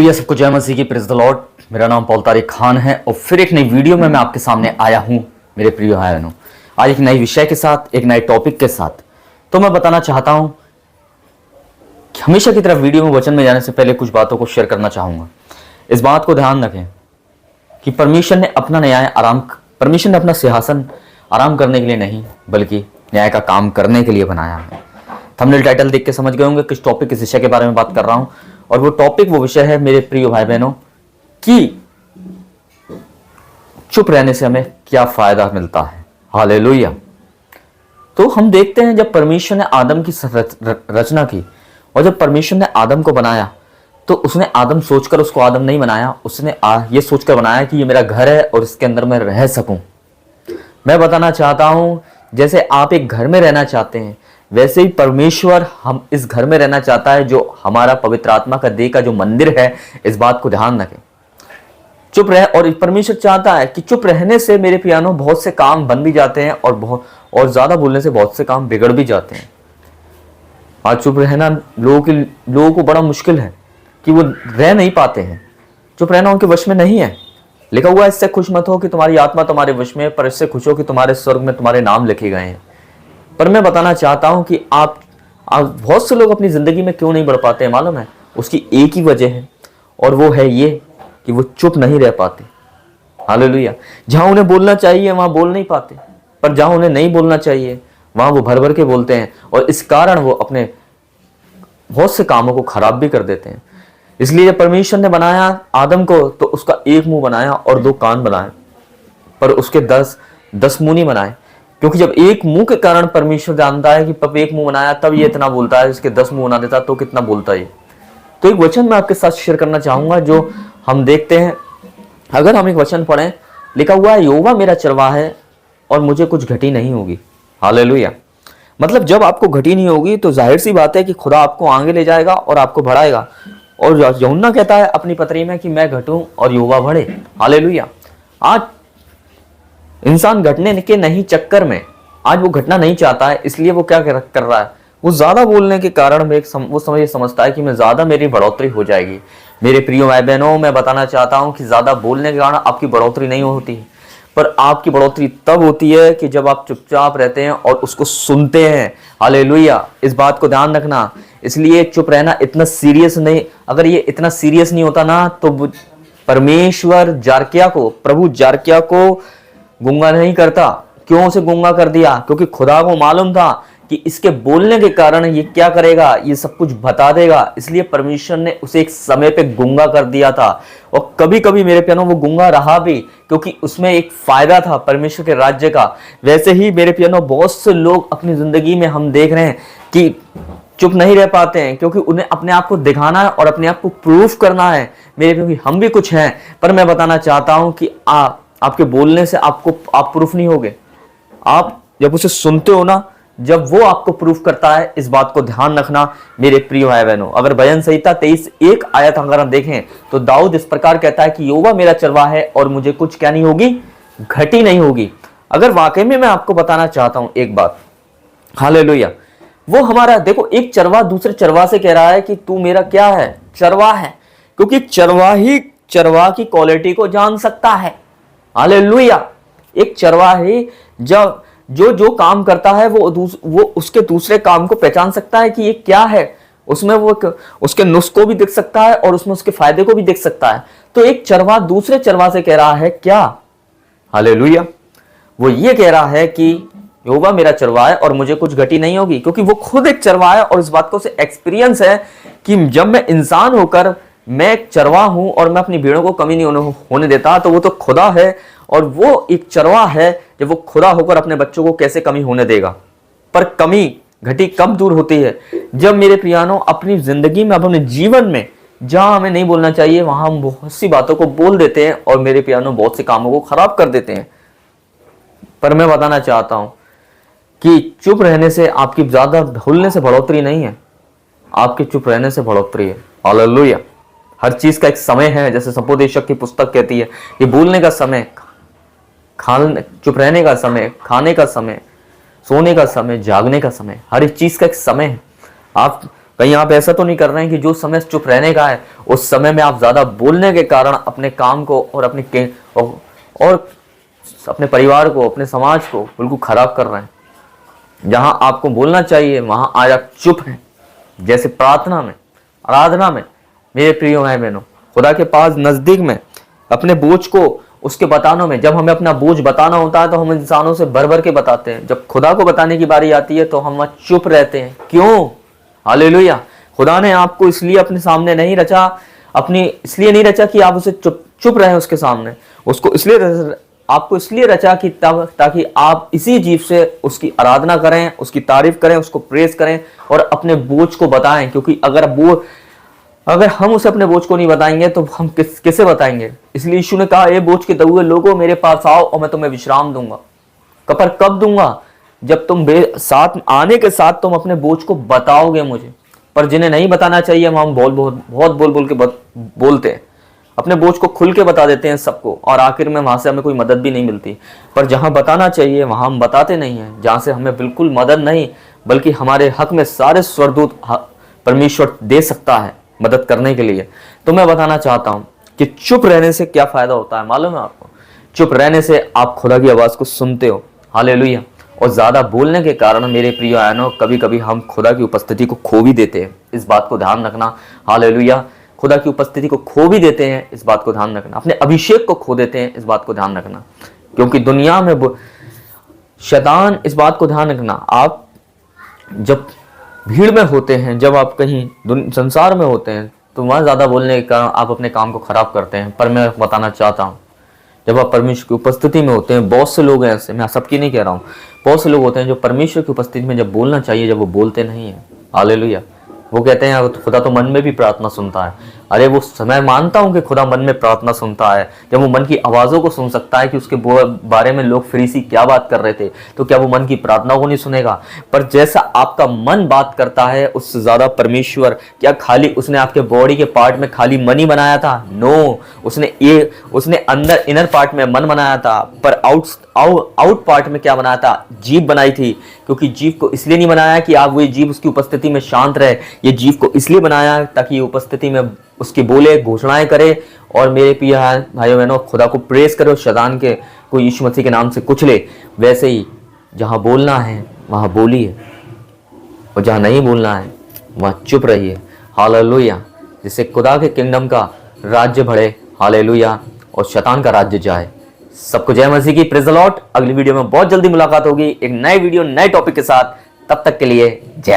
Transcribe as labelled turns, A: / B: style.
A: Hallelujah. सबको जय मसीह की, प्रेज़ द लॉर्ड। मेरा नाम पॉल तारिक खान है और फिर एक नई वीडियो में मैं आपके सामने आया हूं मेरे प्रिय भाई बहनों। आज एक नई विषय के साथ, एक नए टॉपिक के साथ। तो मैं बताना चाहता हूं कि हमेशा की तरह वीडियो में वचन में जाने से पहले कुछ बातों को शेयर करना चाहूंगा। इस बात को ध्यान रखें कि परमेश्वर ने अपना सिंहासन आराम करने के लिए नहीं, बल्कि न्याय का काम करने के लिए बनाया है। थंबनेल टाइटल देख के समझ गए होंगे किस टॉपिक, किस विषय के बारे में बात कर रहा हूं। और वो टॉपिक, वो विषय है मेरे प्रिय भाई बहनों कि चुप रहने से हमें क्या फायदा मिलता है। हालेलुया। तो हम देखते हैं जब परमेश्वर ने आदम की रचना की और जब परमेश्वर ने आदम को बनाया तो उसने आदम सोचकर उसको आदम नहीं बनाया, उसने ये सोचकर बनाया कि ये मेरा घर है और इसके अंदर मैं रह सकूं। मैं बताना चाहता हूं जैसे आप एक घर में रहना चाहते हैं, वैसे ही परमेश्वर हम इस घर में रहना चाहता है जो हमारा पवित्र आत्मा का देह का जो मंदिर है। इस बात को ध्यान रखें। चुप रहे, और परमेश्वर चाहता है कि चुप रहने से मेरे प्यानो बहुत से काम बन भी जाते हैं और ज्यादा बोलने से बहुत से काम बिगड़ भी जाते हैं। आज चुप रहना लोगों को बड़ा मुश्किल है कि वो रह नहीं पाते हैं। चुप रहना उनके वश में नहीं है। लिखा हुआ है, इससे खुश मत हो कि तुम्हारी आत्मा तुम्हारे वश में है, पर इससे खुश हो कि तुम्हारे स्वर्ग में तुम्हारे नाम लिखे गए हैं। पर मैं बताना चाहता हूं कि आप बहुत से लोग अपनी जिंदगी में क्यों नहीं बढ़ पाते हैं मालूम है? उसकी एक ही वजह है, और वो है ये कि वो चुप नहीं रह पाते। हालेलुया। जहां उन्हें बोलना चाहिए वहां बोल नहीं पाते, पर जहां उन्हें नहीं बोलना चाहिए वहां वो भर भर के बोलते हैं, और इस कारण वो अपने बहुत से कामों को खराब भी कर देते हैं। इसलिए जब परमेश्वर ने बनाया आदम को तो उसका एक मुंह बनाया और 2 कान बनाए, पर उसके 10 मुंह नहीं बनाए, क्योंकि जब एक मुंह के कारण परमेश्वर जानता है कि पब एक मुंह बनाया तब ये इतना बोलता है, इसके 10 मुंह बना देता तो कितना बोलता है। तो एक वचन मैं आपके साथ शेयर करना चाहूंगा जो हम देखते हैं। अगर हम एक वचन पढ़ें, लिखा हुआ है, यहोवा मेरा चरवाहा है और मुझे कुछ घटी नहीं होगी। हालेलुया। मतलब जब आपको घटी नहीं होगी तो जाहिर सी बात है कि खुदा आपको आगे ले जाएगा और आपको बढ़ाएगा। और यूहन्ना कहता है अपनी पत्री में कि मैं घटूं और यहोवा बढ़े। हालेलुया। आज इंसान घटने के नहीं चक्कर में आज वो घटना नहीं चाहता है, इसलिए वो क्या कर रहा है, वो ज्यादा बोलने के कारण वो समझता है कि मैं ज्यादा मेरी बढ़ोतरी हो जाएगी। मेरे प्रिय भाई बहनों, मैं बताना चाहता हूं कि ज्यादा बोलने के कारण आपकी बढ़ोतरी नहीं होती है, पर आपकी बढ़ोतरी तब होती है कि जब आप चुपचाप रहते हैं और उसको सुनते हैं। हालेलुया। इस बात को ध्यान रखना। इसलिए चुप रहना इतना सीरियस नहीं। अगर ये इतना सीरियस नहीं होता ना तो परमेश्वर प्रभु जारकिया को गूंगा नहीं करता। क्यों उसे गूंगा कर दिया? क्योंकि खुदा को मालूम था कि इसके बोलने के कारण ये क्या करेगा, ये सब कुछ बता देगा। इसलिए परमेश्वर ने उसे एक समय पे गूंगा कर दिया था। और कभी कभी मेरे प्यानो वो गूंगा रहा भी, क्योंकि उसमें एक फायदा था परमेश्वर के राज्य का। वैसे ही मेरे प्यानो बहुत से लोग अपनी जिंदगी में हम देख रहे हैं कि चुप नहीं रह पाते हैं, क्योंकि उन्हें अपने आप को दिखाना है और अपने आप को प्रूफ करना है। मेरे क्योंकि हम भी कुछ हैं, पर मैं बताना चाहता हूं कि आपके बोलने से आप प्रूफ नहीं होगे। आप जब उसे सुनते हो ना, जब वो आपको प्रूफ करता है। इस बात को ध्यान रखना मेरे प्रिय भाई बहनों। अगर भजन संहिता 23:1 आयत अगर हम देखें तो दाऊद इस प्रकार कहता है कि यहोवा मेरा चरवाहा है और मुझे कुछ क्या नहीं होगी, घटी नहीं होगी। अगर वाकई में मैं आपको बताना चाहता हूं एक बात, हालेलुया, वो हमारा देखो, एक चरवाहा दूसरे चरवाहा से कह रहा है कि तू मेरा क्या है, चरवाहा है, क्योंकि चरवाहा की क्वालिटी को जान सकता है। हालेलुया। एक चरवाही जो काम करता है वो उसके दूसरे काम को पहचान सकता है कि ये क्या है। उसमें वो उसके नुस्खे को भी देख सकता है और उसमें उसके फायदे को भी देख सकता है। तो एक चरवाहा दूसरे चरवाहा से कह रहा है क्या? हालेलुया। वो ये कह रहा है कि यहोवा मेरा चरवाहा है और मुझे कुछ घटी नहीं होगी, क्योंकि वो खुद एक चरवाहा है और इस बात को उसे एक्सपीरियंस है कि जब मैं इंसान होकर मैं एक चरवाहा हूं और मैं अपनी भेड़ों को कमी नहीं होने देता, तो वो तो खुदा है और वो एक चरवाहा है। जब वो खुदा होकर अपने बच्चों को कैसे कमी होने देगा? पर कमी घटी कब दूर होती है? जब मेरे प्रियानो अपनी जिंदगी में, अपने जीवन में जहां हमें नहीं बोलना चाहिए वहां हम बहुत सी बातों को बोल देते हैं और मेरे प्रियानो बहुत से कामों को खराब कर देते हैं। पर मैं बताना चाहता हूं कि चुप रहने से आपकी ज्यादा भूलने से बढ़ोतरी नहीं है, आपके चुप रहने से बढ़ोतरी है। हालेलुया। हर चीज का एक समय है, जैसे सपोदेशक की पुस्तक कहती है, ये बोलने का समय, चुप रहने का समय, खाने का समय, सोने का समय, जागने का समय, हर एक चीज का एक समय है। आप कहीं आप ऐसा तो नहीं कर रहे हैं कि जो समय चुप रहने का है उस समय में आप ज्यादा बोलने के कारण अपने काम को और और अपने परिवार को, अपने समाज को बिल्कुल खराब कर रहे हैं। जहां आपको बोलना चाहिए वहां आज आप चुप हैं। जैसे प्रार्थना में, आराधना में, मेरे प्रिय भाई बहनों, खुदा के पास नजदीक में अपने बोझ को उसके बतानों में, जब हमें अपना बोझ बताना होता है तो हम इंसानों से भर भर के बताते हैं। जब खुदा को बताने की बारी आती है तो हम वहां चुप रहते हैं। क्यों? हालेलुया। खुदा ने आपको इसलिए अपने सामने नहीं रचा, इसलिए नहीं रचा कि आप उसे चुप रहे उसके सामने। उसको इसलिए आपको इसलिए रचा कि ताकि आप इसी जीव से उसकी आराधना करें, उसकी तारीफ करें, उसको प्रेज करें और अपने बोझ को बताएं। क्योंकि अगर हम उसे अपने बोझ को नहीं बताएंगे तो हम किसे बताएंगे? इसलिए यीशु ने कहा, ए बोझ के दबे हुए लोगों, मेरे पास आओ और मैं तुम्हें विश्राम दूंगा। कब दूंगा? जब तुम साथ आने के साथ तुम अपने बोझ को बताओगे मुझे। पर जिन्हें नहीं बताना चाहिए हम बहुत बोल के बोलते हैं, अपने बोझ को खुल के बता देते हैं सबको, और आखिर में वहां से हमें कोई मदद भी नहीं मिलती। पर जहां बताना चाहिए वहां हम बताते नहीं हैं, जहां से हमें बिल्कुल मदद नहीं बल्कि हमारे हक में सारे स्वर्गदूत परमेश्वर दे सकता है मदद करने के लिए। तो मैं बताना चाहता हूं कि चुप रहने से क्या फायदा होता है मालूम है आपको? चुप रहने से आप खुदा की आवाज को सुनते हो। हालेलुया। और ज्यादा बोलने के कारण मेरे प्रिय आयनों, कभी कभी हम खुदा की उपस्थिति को खो भी देते हैं। इस बात को ध्यान रखना। हालेलुया। खुदा की उपस्थिति को खो भी देते हैं, इस बात को ध्यान रखना। अपने अभिषेक को खो देते हैं, इस बात को ध्यान रखना। क्योंकि दुनिया में शैतान, इस बात को ध्यान रखना, आप जब भीड़ में होते हैं, जब आप कहीं संसार में होते हैं तो वहां ज्यादा बोलने के कारण आप अपने काम को खराब करते हैं। पर मैं बताना चाहता हूं, जब आप परमेश्वर की उपस्थिति में होते हैं, बहुत से लोग हैं ऐसे, मैं सबकी नहीं कह रहा हूं, बहुत से लोग होते हैं जो परमेश्वर की उपस्थिति में जब बोलना चाहिए जब वो बोलते नहीं है। हालेलुया। वो कहते हैं खुदा तो मन में भी प्रार्थना सुनता है। अरे वो मैं मानता हूं कि खुदा मन में प्रार्थना सुनता है। जब वो मन की आवाजों को सुन सकता है कि उसके बारे में लोग फरीसी क्या बात कर रहे थे, तो क्या वो मन की प्रार्थना को नहीं सुनेगा? पर जैसा आपका मन बात करता है उससे ज्यादा परमेश्वर, क्या खाली उसने आपके बॉडी के पार्ट में खाली मन ही बनाया था? नो, उसने अंदर इनर पार्ट में मन बनाया था, पर आउट पार्ट में क्या बनाया था? जीभ बनाई थी। क्योंकि जीभ को इसलिए नहीं बनाया कि आप वही जीभ उसकी उपस्थिति में शांत रहे, ये जीभ को इसलिए बनाया ताकि उपस्थिति में उसके बोले, घोषणाएं करे और मेरे प्रिय भाइयों बहनों खुदा को प्रेस करे और शैतान के को यीशु मसीह के नाम से कुचले। वैसे ही जहां बोलना है वहां बोलिए और जहां नहीं बोलना है वहां चुप रहिए। हालेलुया। जिससे खुदा के किंगडम का राज्य बढ़े। हालेलुया। और शैतान का राज्य जाए। सबको जय मसीह की। Praise the Lord. अगली वीडियो में बहुत जल्दी मुलाकात होगी एक नए वीडियो, नए टॉपिक के साथ। तब तक के लिए जय।